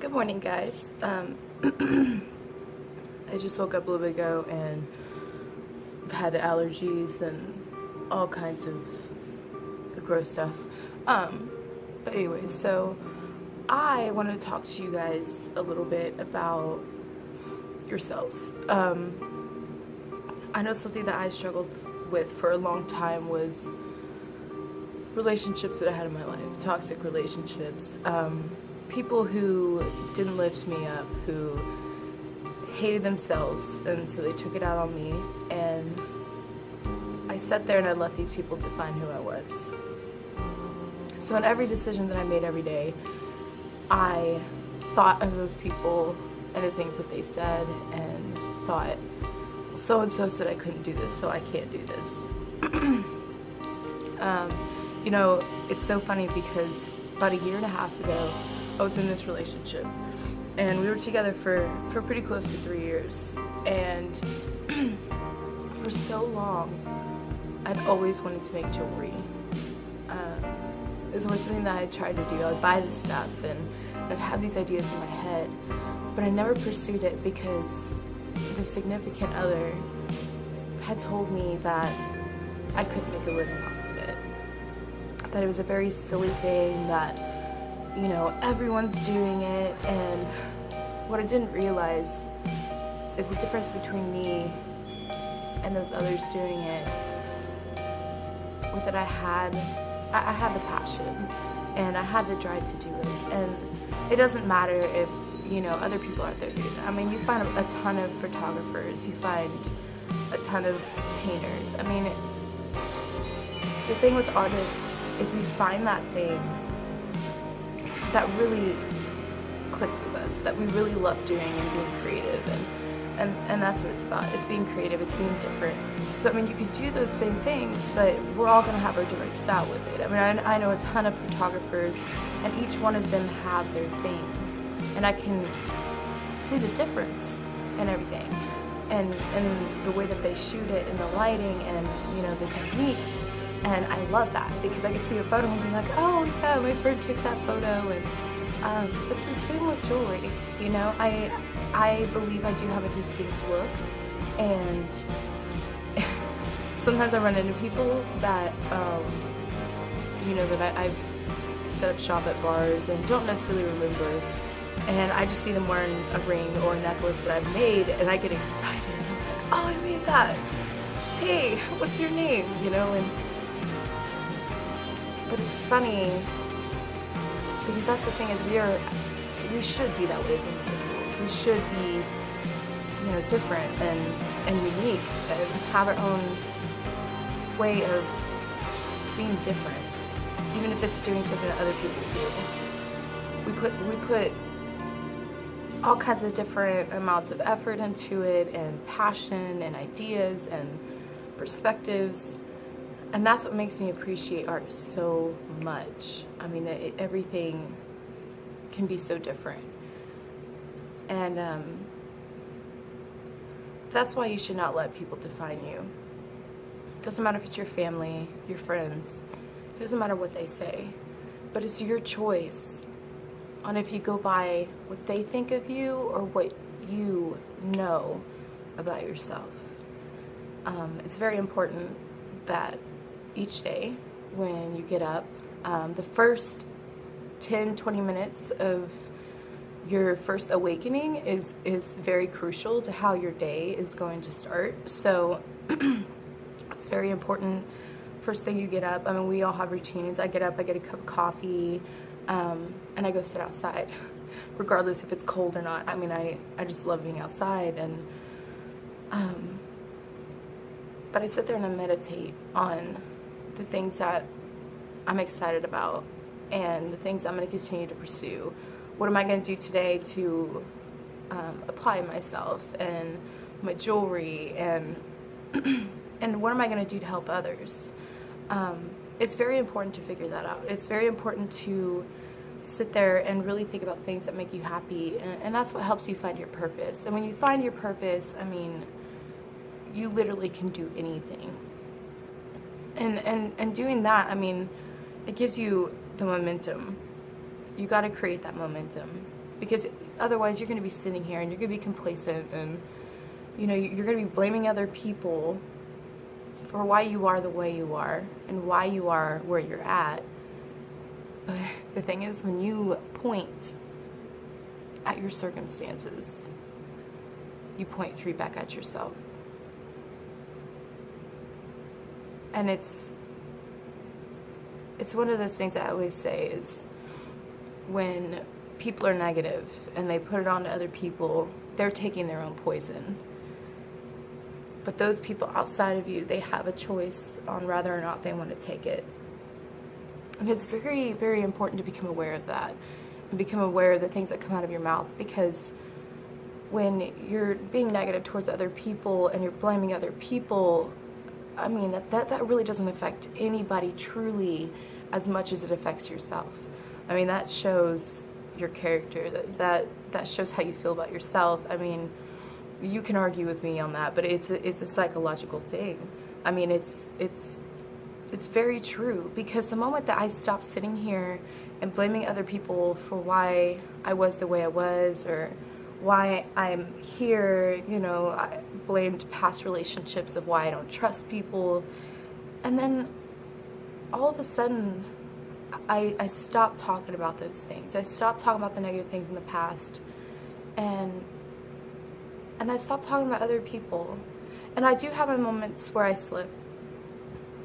Good morning, guys. I just woke up a little bit ago and had allergies and all kinds of gross stuff. But anyways, so I wanted to talk to you guys a little bit about yourselves. I know something that I struggled with for a long time was relationships that I had in my life, toxic relationships, people who didn't lift me up, who hated themselves, and so they took it out on me, and I sat there and I let these people define who I was. So in every decision that I made every day, I thought of those people and the things that they said and thought, well, so-and-so said I couldn't do this, so I can't do this. You know, it's so funny because about a year and a half ago, I was in this relationship, and we were together for pretty close to 3 years, and for so long, I'd always wanted to make jewelry. It was always something that I tried to do. I would buy this stuff, and I'd have these ideas in my head, but I never pursued it because the significant other had told me that I couldn't make a living off of it. That it was a very silly thing, that, you know, everyone's doing it, and what I didn't realize is the difference between me and those others doing it was that I had the passion, and I had the drive to do it, and it doesn't matter if, you know, other people out there doing it. I mean, you find a ton of photographers, you find a ton of painters. I mean, the thing with artists is we find that thing that really clicks with us, that we really love doing and being creative, and that's what it's about. It's being creative, it's being different. So I mean, you could do those same things, but we're all gonna have our different style with it. I mean, I know a ton of photographers, and each one of them have their thing, and I can see the difference in everything, and the way that they shoot it, and the lighting, and, you know, the techniques. And I love that because I can see a photo and be like, oh yeah, my friend took that photo. And it's the same with jewelry. You know, I believe I do have a distinct look, and sometimes I run into people that, you know, that I've set up shop at bars and don't necessarily remember, and I just see them wearing a ring or a necklace that I've made, and I get excited. I'm like, oh, I made that. Hey, what's your name? You know, but it's funny because that's the thing, is we should be that way as individuals. We should be, you know, different and unique, and have our own way of being different, even if it's doing something that other people do. We put all kinds of different amounts of effort into it, and passion, and ideas, and perspectives. And that's what makes me appreciate art so much. I mean, everything can be so different. And that's why you should not let people define you. It doesn't matter if it's your family, your friends. It doesn't matter what they say. But it's your choice on if you go by what they think of you or what you know about yourself. It's very important that each day when you get up, the first 10-20 minutes of your first awakening is very crucial to how your day is going to start. So it's very important. First thing you get up, I mean, we all have routines. I get up, I get a cup of coffee, and I go sit outside, regardless if it's cold or not. I mean, I just love being outside, and but I sit there and I meditate on the things that I'm excited about and the things I'm going to continue to pursue. What am I going to do today to apply myself and my jewelry, and and what am I going to do to help others? It's very important to figure that out. It's very important to sit there and really think about things that make you happy, and that's what helps you find your purpose. And when you find your purpose, I mean, you literally can do anything. And doing that, I mean, it gives you the momentum. You got to create that momentum. because otherwise you're going to be sitting here and you're going to be complacent, and you know, you're going to be blaming other people for why you are the way you are and why you are where you're at. But the thing is, when you point at your circumstances, you point 3 back at yourself. And it's one of those things I always say is, when people are negative and they put it on to other people, they're taking their own poison. But those people outside of you, they have a choice on whether or not they want to take it. And it's very, very important to become aware of that and become aware of the things that come out of your mouth, because when you're being negative towards other people and you're blaming other people, I mean, that really doesn't affect anybody truly as much as it affects yourself. I mean, that shows your character, that shows how you feel about yourself. I mean, you can argue with me on that, but it's a psychological thing. I mean, it's very true, because the moment that I stop sitting here and blaming other people for why I was the way I was, or why I'm here, you know, I blamed past relationships of why I don't trust people, and then all of a sudden I stopped talking about those things. I stopped talking about the negative things in the past, and I stopped talking about other people. And I do have moments where I slip,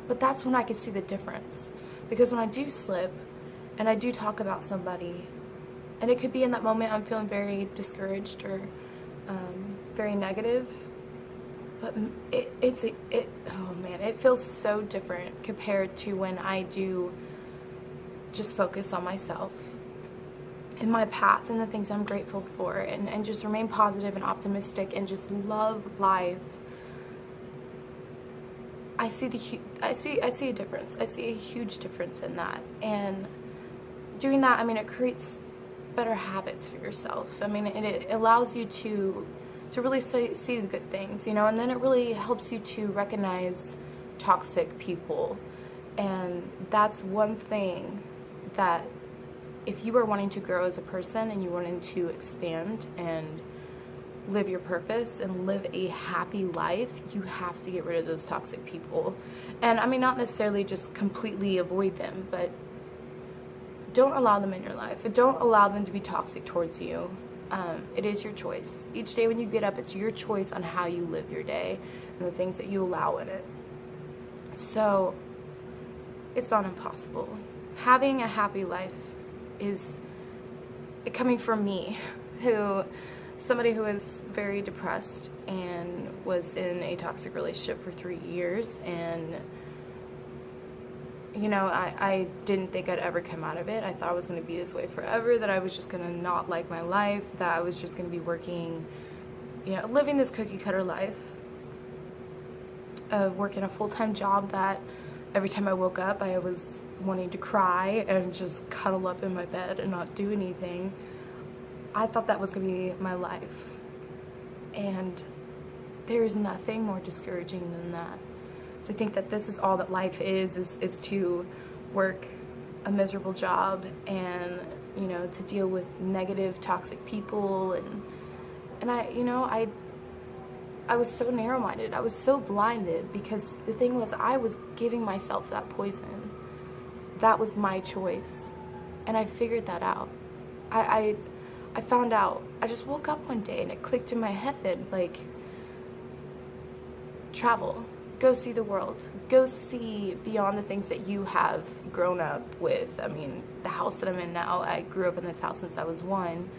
but that's when I can see the difference. Because when I do slip and I do talk about somebody, and it could be in that moment I'm feeling very discouraged or very negative, but oh man, it feels so different compared to when I do just focus on myself and my path and the things I'm grateful for, and just remain positive and optimistic and just love life. I see a difference. I see a huge difference in that. And doing that, I mean, it creates better habits for yourself. I mean, it allows you to really see the good things, you know, and then it really helps you to recognize toxic people. And that's one thing that, if you are wanting to grow as a person and you're wanting to expand and live your purpose and live a happy life, you have to get rid of those toxic people. And I mean, not necessarily just completely avoid them, but don't allow them in your life. Don't allow them to be toxic towards you. It is your choice. Each day when you get up, it's your choice on how you live your day and the things that you allow in it. So it's not impossible. Having a happy life is coming from me, somebody who is very depressed and was in a toxic relationship for 3 years, and you know, I didn't think I'd ever come out of it. I thought I was going to be this way forever, that I was just going to not like my life, that I was just going to be working, you know, living this cookie cutter life of working a full-time job that every time I woke up I was wanting to cry and just cuddle up in my bed and not do anything. I thought that was going to be my life, and there's nothing more discouraging than that. To think that this is all that life is to work a miserable job and, you know, to deal with negative, toxic people, and I was so narrow-minded. I was so blinded, because the thing was, I was giving myself that poison. That was my choice, and I figured that out. I found out. I just woke up one day and it clicked in my head, like, travel. Go see the world. Go see beyond the things that you have grown up with. I mean, the house that I'm in now, I grew up in this house since I was 1.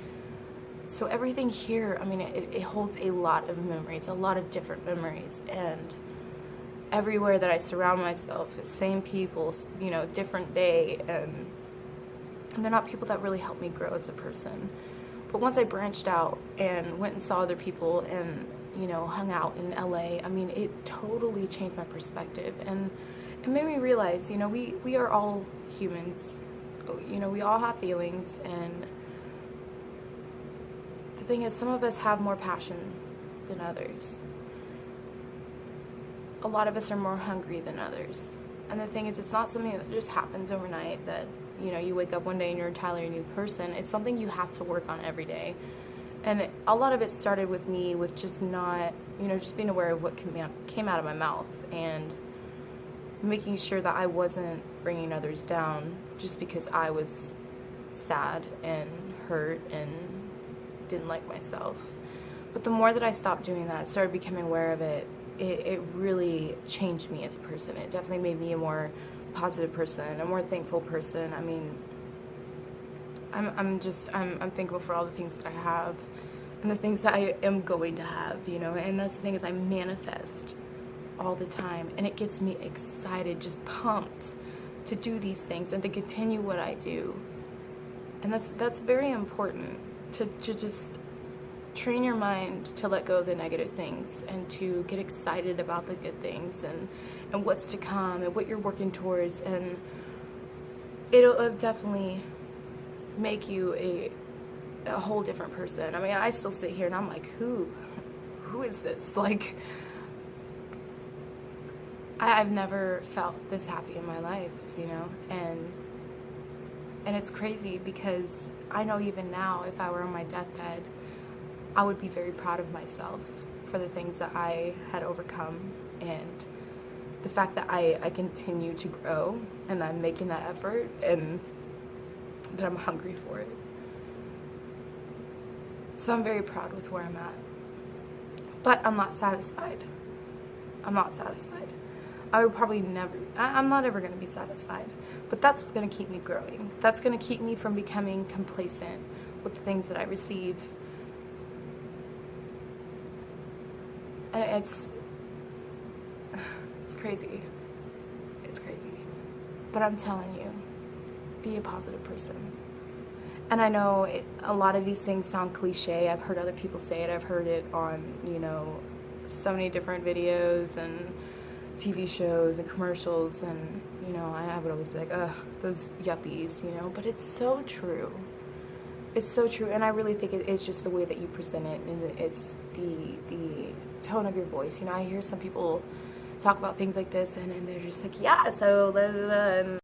So everything here, I mean, it holds a lot of memories, a lot of different memories. And everywhere that I surround myself is same people, you know, different day. And they're not people that really help me grow as a person. But once I branched out and went and saw other people and, you know, hung out in LA, I mean, it totally changed my perspective, and it made me realize, you know, we are all humans, you know, we all have feelings, and the thing is, some of us have more passion than others. A lot of us are more hungry than others, and the thing is, it's not something that just happens overnight, that you know, you wake up one day and you're entirely a new person. It's something you have to work on every day. And a lot of it started with me with just not, you know, just being aware of what came out of my mouth and making sure that I wasn't bringing others down just because I was sad and hurt and didn't like myself. But the more that I stopped doing that, started becoming aware of it, it really changed me as a person. It definitely made me a more positive person, a more thankful person. I mean, I'm thankful for all the things that I have and the things that I am going to have, you know, and that's the thing is I manifest all the time, and it gets me excited, just pumped to do these things and to continue what I do. And that's very important, to just train your mind to let go of the negative things and to get excited about the good things and what's to come and what you're working towards, and it'll definitely make you a whole different person. I mean, I still sit here and I'm like, who is this? Like, I've never felt this happy in my life, you know, and it's crazy because I know even now, if I were on my deathbed, I would be very proud of myself for the things that I had overcome and the fact that I continue to grow and I'm making that effort and that I'm hungry for it. So I'm very proud with where I'm at. But I'm not satisfied. I'm not satisfied. I would probably never, I'm not ever going to be satisfied. But that's what's going to keep me growing. That's going to keep me from becoming complacent with the things that I receive. And it's crazy. It's crazy. But I'm telling you, be a positive person. And I know a lot of these things sound cliche. I've heard other people say it. I've heard it on, you know, so many different videos and TV shows and commercials, and, you know, I would always be like, ugh, those yuppies, you know, but it's so true. It's so true, and I really think it's just the way that you present it, and it's the tone of your voice. You know, I hear some people talk about things like this, and they're just like, yeah, so, blah, blah, blah, and